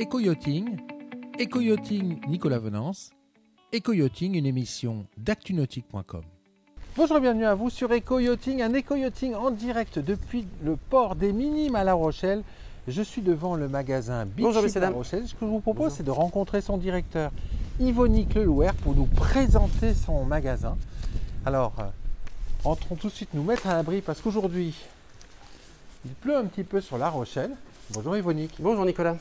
Éco-yachting, Éco-yachting Nicolas Venance, Éco-yachting, une émission d'actunautique.com. Bonjour et bienvenue à vous sur Éco-yachting, un éco-yachting en direct depuis le port des Minimes à La Rochelle. Je suis devant le magasin Big Ship La Rochelle. Ce que je vous propose, c'est de rencontrer son directeur Yvonique Lelouer pour nous présenter son magasin. Alors, entrons tout de suite nous mettre à l'abri parce qu'aujourd'hui, il pleut un petit peu sur La Rochelle. Bonjour Yvonique. Bonjour Nicolas.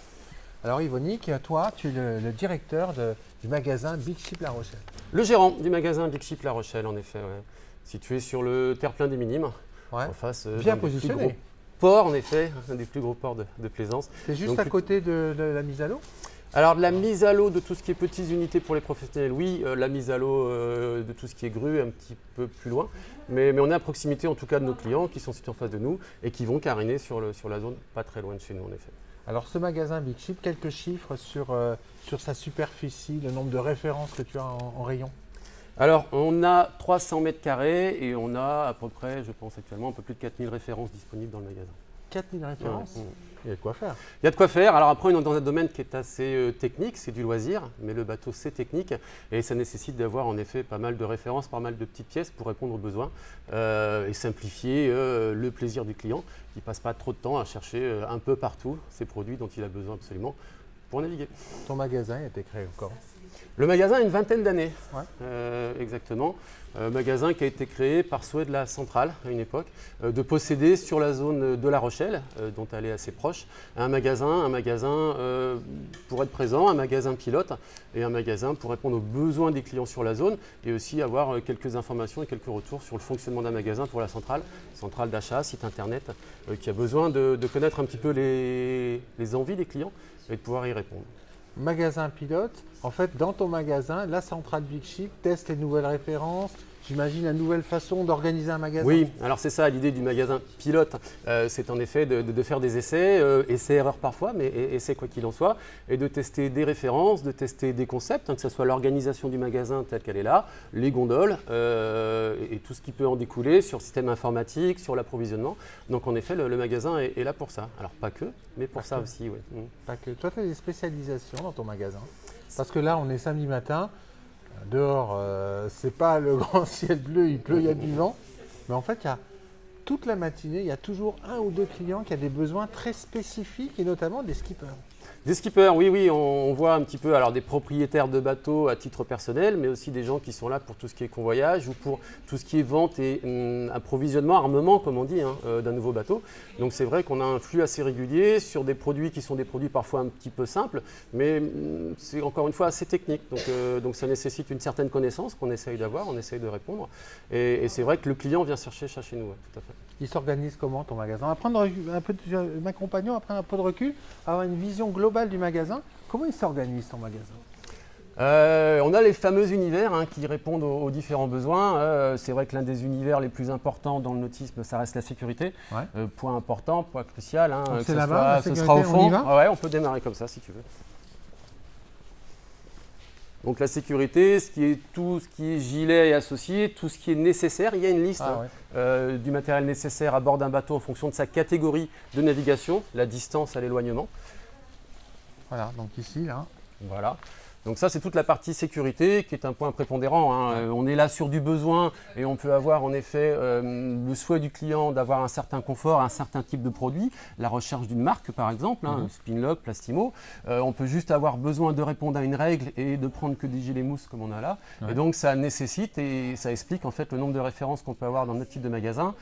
Alors Yvonique, toi, tu es le directeur du magasin Big Ship La Rochelle. Le gérant du magasin Big Ship La Rochelle, en effet, ouais. Situé sur le terre-plein des Minimes, en face bien positionné. Port, en effet, un des plus gros ports de plaisance. C'est juste à côté de la mise à l'eau? Alors de la mise à l'eau de tout ce qui est petites unités pour les professionnels, oui. La mise à l'eau de tout ce qui est grue, un petit peu plus loin. Mais on est à proximité en tout cas de nos clients qui sont situés en face de nous et qui vont caréner sur la zone pas très loin de chez nous, en effet. Alors ce magasin Big Ship, quelques chiffres sur sa superficie, le nombre de références que tu as en rayon? Alors on a 300 mètres carrés et on a à peu près, je pense actuellement, un peu plus de 4000 références disponibles dans le magasin. 4000 références? Il y a de quoi faire. Il y a de quoi faire. Alors après, on est dans un domaine qui est assez technique, c'est du loisir, mais le bateau c'est technique et ça nécessite d'avoir en effet pas mal de références, pas mal de petites pièces pour répondre aux besoins et simplifier le plaisir du client qui ne passe pas trop de temps à chercher un peu partout ces produits dont il a besoin absolument pour naviguer. Ton magasin a été créé quand? Le magasin a une vingtaine d'années, ouais. Exactement. Magasin qui a été créé par souhait de la centrale à une époque, de posséder sur la zone de La Rochelle, dont elle est assez proche, un magasin pour être présent, un magasin pilote et un magasin pour répondre aux besoins des clients sur la zone et aussi avoir quelques informations et quelques retours sur le fonctionnement d'un magasin pour la centrale d'achat, site internet, qui a besoin de connaître un petit peu les envies des clients et de pouvoir y répondre. Magasin pilote, en fait dans ton magasin, la centrale Big Ship teste les nouvelles références, j'imagine la nouvelle façon d'organiser un magasin. Oui, alors c'est ça l'idée du magasin pilote, c'est en effet de faire des essais, essais-erreurs parfois, mais essais quoi qu'il en soit, et de tester des références, de tester des concepts, que ce soit l'organisation du magasin telle qu'elle est là, les gondoles et tout ce qui peut en découler sur le système informatique, sur l'approvisionnement. Donc en effet, le magasin est là pour ça. Alors pas que, mais pour ça aussi, oui. Pas que. Toi, tu as des spécialisations dans ton magasin? Parce que là, on est samedi matin. Dehors, c'est pas le grand ciel bleu, il pleut, il y a du vent. Mais en fait, il y a toute la matinée, il y a toujours un ou deux clients qui ont des besoins très spécifiques et notamment des skippers. Des skippers, oui, on voit un petit peu alors des propriétaires de bateaux à titre personnel, mais aussi des gens qui sont là pour tout ce qui est convoyage ou pour tout ce qui est vente et approvisionnement, armement, comme on dit, d'un nouveau bateau. Donc c'est vrai qu'on a un flux assez régulier sur des produits qui sont des produits parfois un petit peu simples, mais c'est encore une fois assez technique. Donc ça nécessite une certaine connaissance qu'on essaye d'avoir, on essaye de répondre. Et c'est vrai que le client vient chercher ça chez nous, tout à fait. Il s'organise comment ton magasin? On va prendre un peu m'accompagner, on va prendre un peu de recul, avoir une vision globale du magasin. Comment il s'organise ton magasin? On a les fameux univers qui répondent aux différents besoins. C'est vrai que l'un des univers les plus importants dans le nautisme, ça reste la sécurité. Ouais. Point important, point crucial. C'est là-bas, ce sera au fond. On y va? Ouais, on peut démarrer comme ça si tu veux. Donc la sécurité, tout ce qui est gilet et associé, tout ce qui est nécessaire, il y a une liste du matériel nécessaire à bord d'un bateau en fonction de sa catégorie de navigation, la distance à l'éloignement. Voilà, donc ici, là. Voilà. Donc ça, c'est toute la partie sécurité qui est un point prépondérant. On est là sur du besoin et on peut avoir en effet le souhait du client d'avoir un certain confort, un certain type de produit, la recherche d'une marque par exemple, Spinlock, Plastimo. On peut juste avoir besoin de répondre à une règle et de prendre que des gilets mousse comme on a là. Ouais. Et donc ça nécessite et ça explique en fait le nombre de références qu'on peut avoir dans notre type de magasin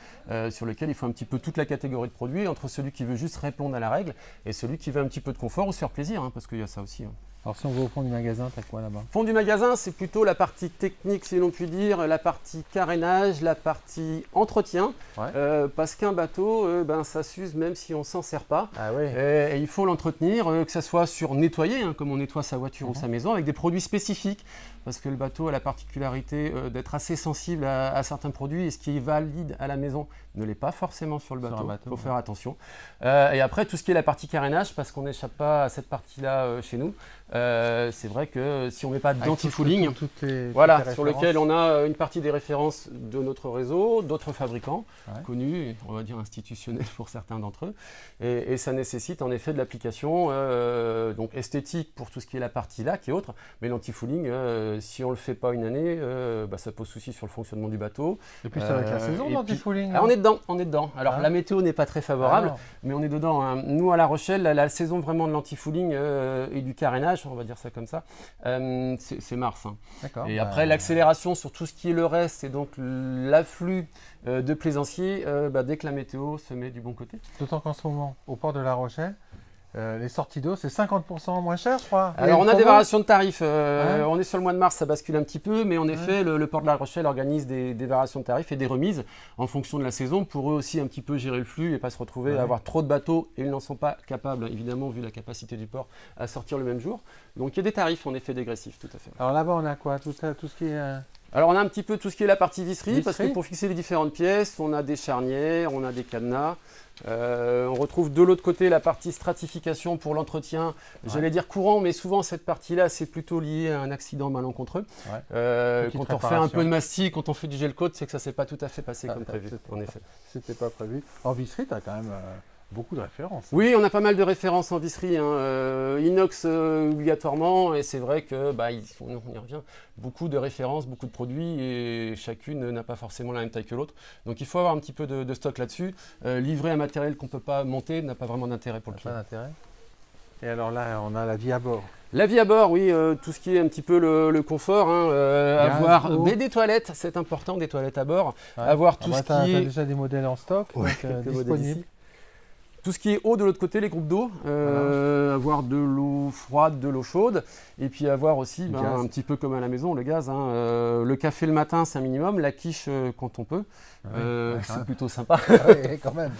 sur lequel il faut un petit peu toute la catégorie de produits entre celui qui veut juste répondre à la règle et celui qui veut un petit peu de confort ou se faire plaisir parce qu'il y a ça aussi. Alors si on va au fond du magasin, tu as quoi là-bas? Fond du magasin, c'est plutôt la partie technique, si l'on peut dire, la partie carénage, la partie entretien. Ouais. Parce qu'un bateau, ça s'use même si on ne s'en sert pas. Ah oui. Et il faut l'entretenir, que ce soit sur nettoyer, comme on nettoie sa voiture ou sa maison, avec des produits spécifiques. Parce que le bateau a la particularité d'être assez sensible à certains produits. Et ce qui est valide à la maison ne l'est pas forcément sur le bateau. Il faut faire attention. Et après, tout ce qui est la partie carénage, parce qu'on n'échappe pas à cette partie-là chez nous. C'est vrai que si on ne met pas d'anti-fouling, voilà, sur lequel on a une partie des références de notre réseau, d'autres fabricants connus, on va dire institutionnels pour certains d'entre eux, et ça nécessite en effet de l'application donc esthétique pour tout ce qui est la partie lac et autres, mais l'anti-fouling, si on ne le fait pas une année, ça pose souci sur le fonctionnement du bateau. Et puis c'est avec la saison l'anti-fouling. On est dedans. Alors la météo n'est pas très favorable, mais on est dedans. Hein. Nous à La Rochelle, la saison vraiment de l'anti-fouling et du carénage, on va dire ça comme ça, c'est mars. Hein. Et après l'accélération sur tout ce qui est le reste, et donc l'afflux de plaisanciers, dès que la météo se met du bon côté. D'autant qu'en ce moment, au port de La Rochelle, les sorties d'eau, c'est 50% moins cher, je crois. Alors, on a des variations de tarifs. On est sur le mois de mars, ça bascule un petit peu, mais en effet, le port de La Rochelle organise des variations de tarifs et des remises en fonction de la saison pour eux aussi un petit peu gérer le flux et pas se retrouver à avoir trop de bateaux. Et ils n'en sont pas capables, évidemment, vu la capacité du port, à sortir le même jour. Donc, il y a des tarifs en effet dégressifs, tout à fait. Alors là-bas, on a quoi? Tout ce qui est… Alors, on a un petit peu tout ce qui est la partie visserie, parce que pour fixer les différentes pièces, on a des charnières, on a des cadenas. On retrouve de l'autre côté la partie stratification pour l'entretien, j'allais dire courant, mais souvent cette partie-là, c'est plutôt lié à un accident malencontreux. Quand on fait un peu de mastic, quand on fait du gel coat, c'est que ça ne s'est pas tout à fait passé comme prévu, en effet. C'était pas prévu. En visserie, tu as quand même… beaucoup de références. Oui, on a pas mal de références en visserie, inox obligatoirement, et c'est vrai que, on y revient, beaucoup de références, beaucoup de produits, et chacune n'a pas forcément la même taille que l'autre. Donc il faut avoir un petit peu de stock là-dessus. Livrer un matériel qu'on ne peut pas monter n'a pas vraiment d'intérêt pour le client. Pas d'intérêt. Et alors là, on a la vie à bord. La vie à bord, oui, tout ce qui est un petit peu le confort, avoir des toilettes, c'est important, des toilettes à bord, avoir tout ce qui est… déjà des modèles en stock, disponibles. Tout ce qui est eau de l'autre côté, les groupes d'eau, avoir de l'eau froide, de l'eau chaude, et puis avoir aussi, un petit peu comme à la maison, le gaz. Le café le matin, c'est un minimum, la quiche quand on peut, c'est plutôt sympa. Oui, quand même.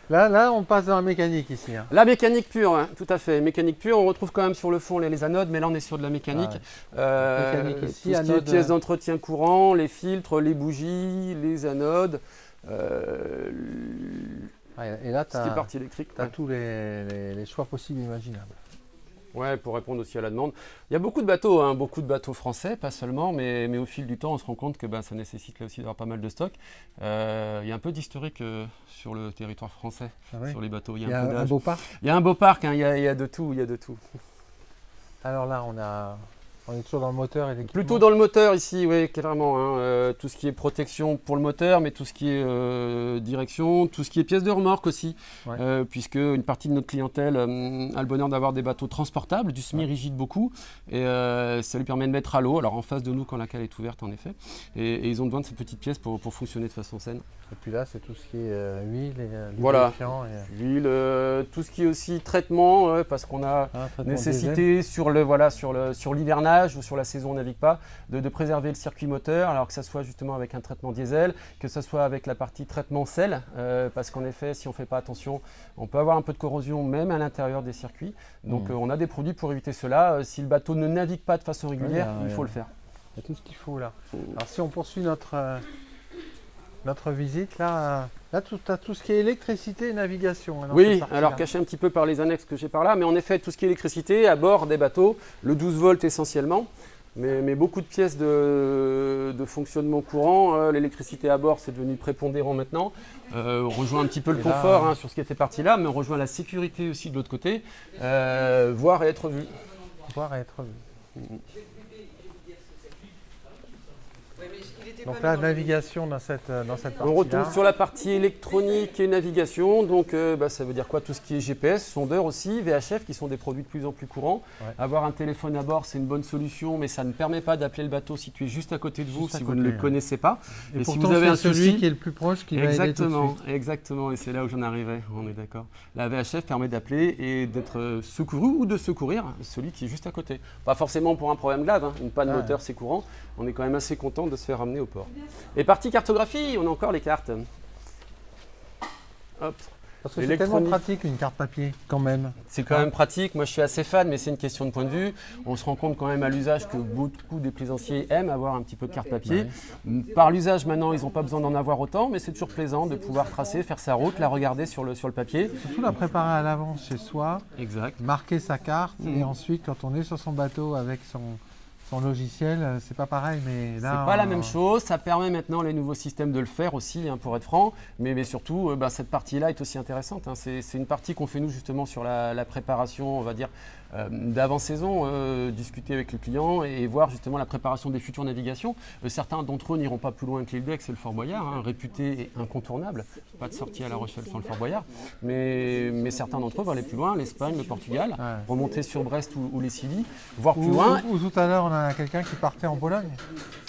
Là, on passe dans la mécanique ici. La mécanique pure, tout à fait. Mécanique pure, on retrouve quand même sur le fond les anodes, mais là on est sur de la mécanique. Mécanique ici, tout ce qui est pièces d'entretien courant, les filtres, les bougies, les anodes. Et là, tu as tous les choix possibles et imaginables. Ouais, pour répondre aussi à la demande. Il y a beaucoup de bateaux français, pas seulement, mais au fil du temps, on se rend compte que ça nécessite là aussi d'avoir pas mal de stock. Il y a un peu d'historique sur le territoire français, sur les bateaux. Il y a un beau parc. Il y a un beau parc, il y a de tout, Alors là, on est toujours dans le moteur et l'équipement. Plutôt dans le moteur ici, oui, clairement. Tout ce qui est protection pour le moteur, mais tout ce qui est direction, tout ce qui est pièces de remorque aussi, puisque une partie de notre clientèle a le bonheur d'avoir des bateaux transportables, du semi-rigide beaucoup, et ça lui permet de mettre à l'eau, alors en face de nous quand la cale est ouverte en effet, et ils ont besoin de ces petites pièces pour fonctionner de façon saine. Et puis là, c'est tout ce qui est huile et lubrifiant. L'huile, tout ce qui est aussi traitement, parce qu'on a nécessité sur l'hivernage ou sur la saison on navigue pas, de préserver le circuit moteur, alors que ça soit justement avec un traitement diesel, que ça soit avec la partie traitement sel, parce qu'en effet, si on ne fait pas attention, on peut avoir un peu de corrosion même à l'intérieur des circuits. Donc on a des produits pour éviter cela. Si le bateau ne navigue pas de façon régulière, il faut le faire. Il y a tout ce qu'il faut là. Alors si on poursuit notre visite, là tu as tout ce qui est électricité et navigation. Oui, alors caché un petit peu par les annexes que j'ai par là, mais en effet, tout ce qui est électricité à bord des bateaux, le 12 volts essentiellement, mais beaucoup de pièces de fonctionnement courant. L'électricité à bord, c'est devenu prépondérant maintenant. On rejoint un petit peu le confort sur ce qui était parti là, mais on rejoint la sécurité aussi de l'autre côté, voir et être vu. Voir et être vu. Donc là, navigation dans cette partie-là. On retourne sur la partie électronique et navigation. Donc ça veut dire quoi? Tout ce qui est GPS, sondeur aussi, VHF qui sont des produits de plus en plus courants. Avoir un téléphone à bord, c'est une bonne solution, mais ça ne permet pas d'appeler le bateau situé juste à côté de vous si vous ne le connaissez pas. Et si vous avez un souci, celui qui est le plus proche qui va aider tout de suite. Exactement, et c'est là où j'en arrivais, on est d'accord. La VHF permet d'appeler et d'être secouru ou de secourir celui qui est juste à côté. Pas forcément pour un problème grave, une panne moteur c'est courant. On est quand même assez content de se faire ramener au port. Et partie cartographie, on a encore les cartes. Hop. Parce que c'est tellement pratique une carte papier, quand même. C'est quand même pratique. Moi, je suis assez fan, mais c'est une question de point de vue. On se rend compte quand même à l'usage que beaucoup des plaisanciers aiment avoir un petit peu de carte papier. Ouais. Par l'usage, maintenant, ils n'ont pas besoin d'en avoir autant, mais c'est toujours plaisant de pouvoir tracer, faire sa route, la regarder sur le papier. Surtout la préparer à l'avance chez soi. Exact. Marquer sa carte et ensuite, quand on est sur son bateau avec son logiciel, c'est pas pareil, mais là... C'est pas la même chose, ça permet maintenant les nouveaux systèmes de le faire aussi, hein, pour être franc, mais surtout, cette partie-là est aussi intéressante, hein. C'est une partie qu'on fait nous justement sur la préparation, on va dire, d'avant-saison, discuter avec le client et voir justement la préparation des futures navigations. Certains d'entre eux n'iront pas plus loin que l'île d'Aix et le Fort Boyard, hein, réputé et incontournable, pas de sortie à La Rochelle sans le Fort Boyard, mais certains d'entre eux vont aller plus loin, l'Espagne, le Portugal, remonter sur Brest ou les Scilly, voire plus loin. Ou tout à l'heure, on a quelqu'un qui partait en Pologne.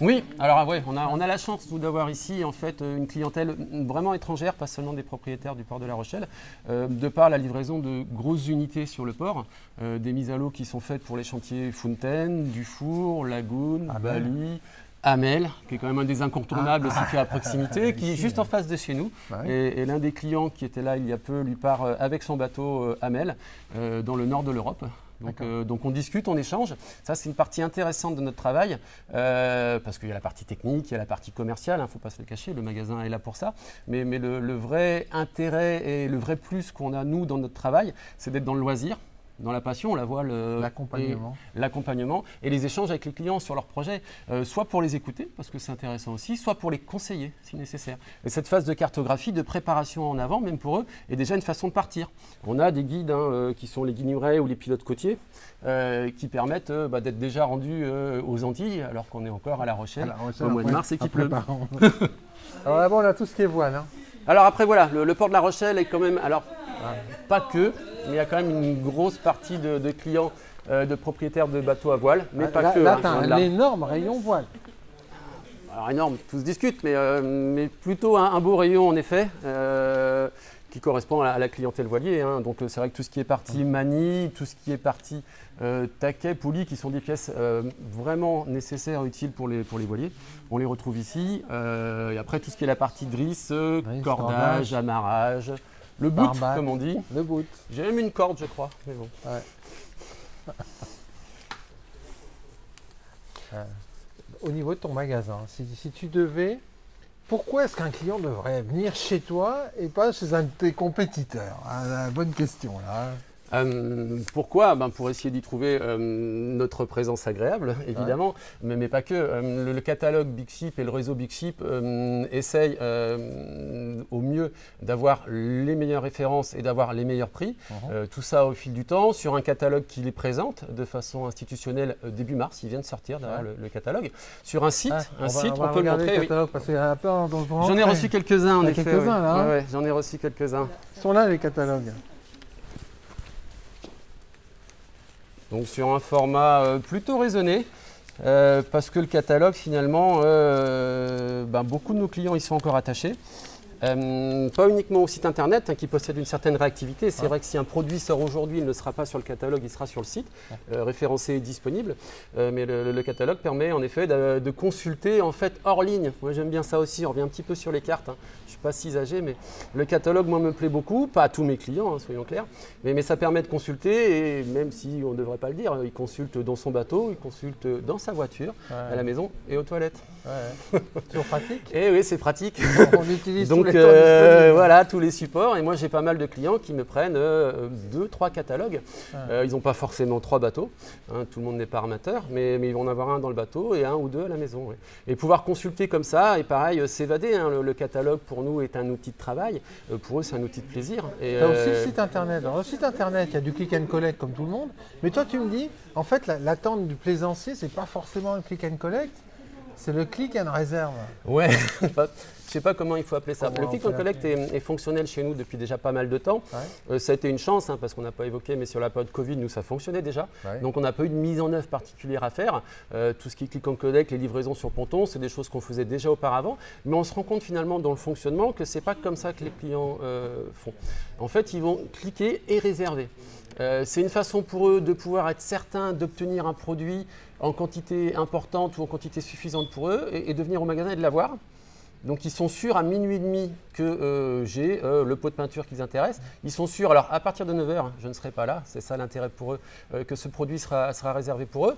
Oui, alors ouais, on a la chance d'avoir ici en fait une clientèle vraiment étrangère, pas seulement des propriétaires du port de La Rochelle, de par la livraison de grosses unités sur le port, des mises à l'eau qui sont faites pour les chantiers Fontaine, Dufour, Lagoon, Bali, Hamel, qui est quand même un des incontournables situé à proximité, qui est juste en face de chez nous. Et l'un des clients qui était là il y a peu lui part avec son bateau Hamel dans le nord de l'Europe. Donc on discute, on échange. Ça, c'est une partie intéressante de notre travail parce qu'il y a la partie technique, il y a la partie commerciale, il ne faut pas se le cacher, le magasin est là pour ça. Mais le vrai intérêt et le vrai plus qu'on a, nous, dans notre travail, c'est d'être dans le loisir. Dans la passion, on la voit, l'accompagnement et les échanges avec les clients sur leurs projets, soit pour les écouter, parce que c'est intéressant aussi, soit pour les conseiller, si nécessaire. Et cette phase de cartographie, de préparation en avant, même pour eux, est déjà une façon de partir. On a des guides qui sont les guides Nimrey ou les pilotes côtiers, qui permettent d'être déjà rendus aux Antilles, alors qu'on est encore à La Rochelle, au mois de mars et qu'il pleut. Alors là-bas, on a tout ce qui est voile. Hein. Alors après, voilà, le port de La Rochelle est quand même, alors pas que, mais il y a quand même une grosse partie de clients, de propriétaires de bateaux à voile, mais pas que. Là, tu as un énorme rayon voile. Alors énorme, tout se discute, mais plutôt un beau rayon en effet, qui correspond à la clientèle voilier. Hein. Donc c'est vrai que tout ce qui est partie manie, tout ce qui est partie taquet, poulie, qui sont des pièces vraiment nécessaires, utiles pour les voiliers, on les retrouve ici. Et après tout ce qui est la partie drisse, cordage, amarrage. Le boot, comme on dit. Le boot. J'ai même une corde, je crois. Mais bon. Au niveau de ton magasin, si tu devais, pourquoi est-ce qu'un client devrait venir chez toi et pas chez un de tes compétiteurs? Bonne question là. Pourquoi? Pour essayer d'y trouver notre présence agréable, évidemment, mais pas que. Le catalogue Big Ship et le réseau Big Ship essayent au mieux d'avoir les meilleures références et d'avoir les meilleurs prix. Tout ça au fil du temps, sur un catalogue qui les présente de façon institutionnelle début mars. Il vient de sortir d'ailleurs le catalogue. Sur un site, on peut le montrer. Le catalogue, parce qu'il y a un peu J'en ai reçu quelques-uns en effet. Quelques-uns là. J'en ai reçu quelques-uns. Ils sont là les catalogues. Donc sur un format plutôt raisonné, parce que le catalogue finalement, beaucoup de nos clients y sont encore attachés. Pas uniquement au site internet qui possède une certaine réactivité. C'est vrai que si un produit sort aujourd'hui, il ne sera pas sur le catalogue, il sera sur le site, référencé et disponible. Mais le catalogue permet en effet de consulter en fait hors ligne. Moi j'aime bien ça aussi, on revient un petit peu sur les cartes. Je ne suis pas si âgé, mais le catalogue moi me plaît beaucoup, pas à tous mes clients, soyons clairs, mais ça permet de consulter, et même si on ne devrait pas le dire, il consulte dans son bateau, il consulte dans sa voiture, à la maison et aux toilettes. Toujours pratique. Et oui, c'est pratique. On utilise donc tous les temps voilà, tous les supports. Et moi, j'ai pas mal de clients qui me prennent 2-3 catalogues. Ils n'ont pas forcément 3 bateaux. Hein, tout le monde n'est pas armateur, mais ils vont en avoir un dans le bateau et un ou deux à la maison. Ouais. Et pouvoir consulter comme ça, et pareil, s'évader. Hein, le catalogue, pour nous, est un outil de travail. Pour eux, c'est un outil de plaisir. Tu as aussi le site internet. Dans le site internet, il y a du click and collect comme tout le monde. Mais toi, tu me dis, en fait, l'attente du plaisancier, c'est pas forcément le click and collect. C'est le click and réserve. Ouais, je ne sais pas comment il faut appeler ça. Le click and collect est fonctionnel chez nous depuis déjà pas mal de temps. Ça a été une chance parce qu'on n'a pas évoqué, mais sur la période Covid, nous, ça fonctionnait déjà. Donc on n'a pas eu de mise en œuvre particulière à faire. Tout ce qui est click and collect, les livraisons sur ponton, c'est des choses qu'on faisait déjà auparavant. Mais on se rend compte finalement dans le fonctionnement que ce n'est pas comme ça que les clients font. En fait, ils vont cliquer et réserver. C'est une façon pour eux de pouvoir être certains d'obtenir un produit en quantité importante ou en quantité suffisante pour eux et de venir au magasin et de l'avoir. Donc ils sont sûrs à minuit et demi que j'ai le pot de peinture qui les intéresse. Ils sont sûrs, alors à partir de 9 h, je ne serai pas là, c'est ça l'intérêt pour eux, que ce produit sera réservé pour eux.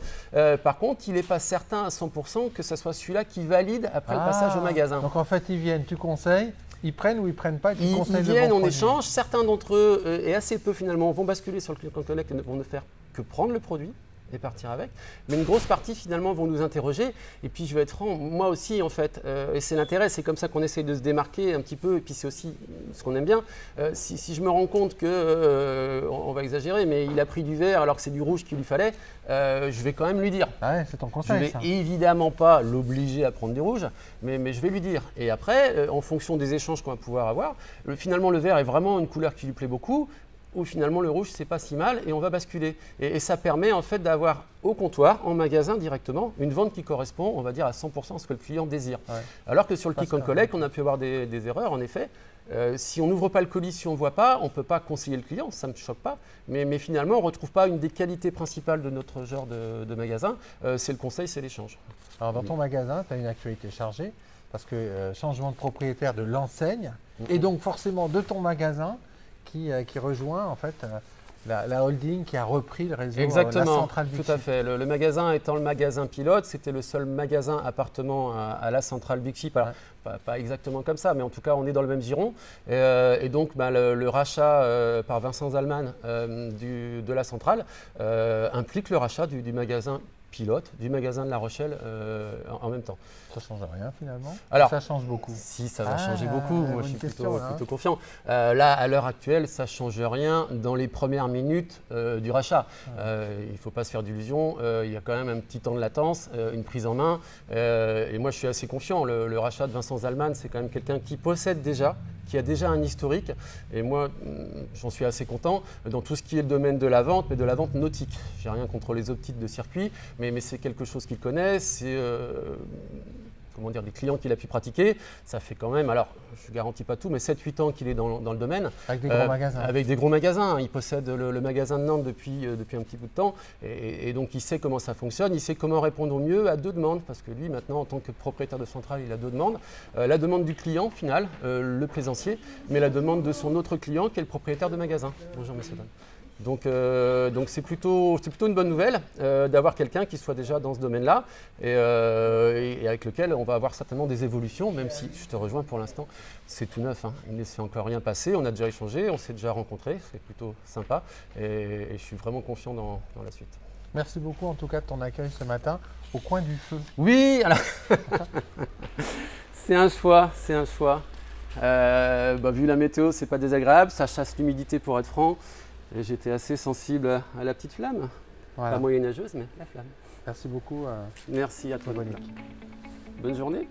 Par contre, il n'est pas certain à 100% que ce soit celui-là qui valide après le passage au magasin. Donc en fait, ils viennent, tu conseilles, ils prennent ou ils ne prennent pas, ils viennent, on échange. Certains d'entre eux, et assez peu finalement, vont basculer sur le Click and Collect et ne vont ne faire que prendre le produit et partir avec. Mais une grosse partie finalement vont nous interroger. Et puis je vais être franc, moi aussi en fait, et c'est l'intérêt, c'est comme ça qu'on essaye de se démarquer un petit peu. Et puis c'est aussi ce qu'on aime bien. Si je me rends compte que, on va exagérer, mais il a pris du vert alors que c'est du rouge qu'il lui fallait, je vais quand même lui dire. Ah ouais, c'est ton conseil. Je vais évidemment pas l'obliger à prendre du rouge, mais je vais lui dire. Et après, en fonction des échanges qu'on va pouvoir avoir, finalement le vert est vraiment une couleur qui lui plaît beaucoup. Où finalement le rouge c'est pas si mal et on va basculer. Et ça permet en fait d'avoir au comptoir, en magasin directement, une vente qui correspond, on va dire à 100% à ce que le client désire. Ouais. Alors que sur le Click and Collect, on a pu avoir des erreurs en effet. Si on n'ouvre pas le colis, si on ne voit pas, on ne peut pas conseiller le client, ça ne me choque pas. Mais finalement, on ne retrouve pas une des qualités principales de notre genre de magasin. C'est le conseil, c'est l'échange. Alors dans ton magasin, tu as une actualité chargée parce que changement de propriétaire de l'enseigne et donc forcément de ton magasin qui rejoint en fait la holding qui a repris le réseau. Exactement, la centrale Big tout à fait. Le magasin étant le magasin pilote, c'était le seul magasin appartenant à la centrale Big Ship. Alors, pas exactement comme ça, mais en tout cas, on est dans le même giron. Et donc, le rachat par Vincent Zalman de la centrale implique le rachat du magasin pilote, du magasin de La Rochelle en même temps. Ça ne change rien finalement. Alors, ça change beaucoup. Si, ça va changer beaucoup. Moi, je suis plutôt confiant. Là, à l'heure actuelle, ça ne change rien dans les premières minutes du rachat. Il ne faut pas se faire d'illusions. Il y a quand même un petit temps de latence, une prise en main. Et moi, je suis assez confiant. Le rachat de Vincent Zalman, c'est quand même quelqu'un qui possède déjà, qui a déjà un historique. Et moi, j'en suis assez content dans tout ce qui est le domaine de la vente, mais de la vente nautique. Je n'ai rien contre les optiques de circuit, mais c'est quelque chose qu'il connaît. C'est comment dire, des clients qu'il a pu pratiquer. Ça fait quand même, alors je ne garantis pas tout, mais 7-8 ans qu'il est dans le domaine. Avec des gros magasins. Avec des gros magasins. Il possède le magasin de Nantes depuis un petit bout de temps. Et donc il sait comment ça fonctionne. Il sait comment répondre au mieux à deux demandes. Parce que lui, maintenant, en tant que propriétaire de centrale, il a deux demandes. La demande du client final, le plaisancier, mais la demande de son autre client qui est le propriétaire de magasin. Bonjour, monsieur. Donc c'est plutôt une bonne nouvelle d'avoir quelqu'un qui soit déjà dans ce domaine-là et avec lequel on va avoir certainement des évolutions, même si je te rejoins pour l'instant, c'est tout neuf. Hein. Il ne s'est encore rien passé, on a déjà échangé, on s'est déjà rencontrés, c'est plutôt sympa et je suis vraiment confiant dans la suite. Merci beaucoup en tout cas de ton accueil ce matin au coin du feu. Oui, alors c'est un choix. Vu la météo, c'est pas désagréable, ça chasse l'humidité pour être franc. Et j'étais assez sensible à la petite flamme, voilà. Pas moyenâgeuse, mais la flamme. Merci beaucoup. Merci à toi. Monique. Bonne journée.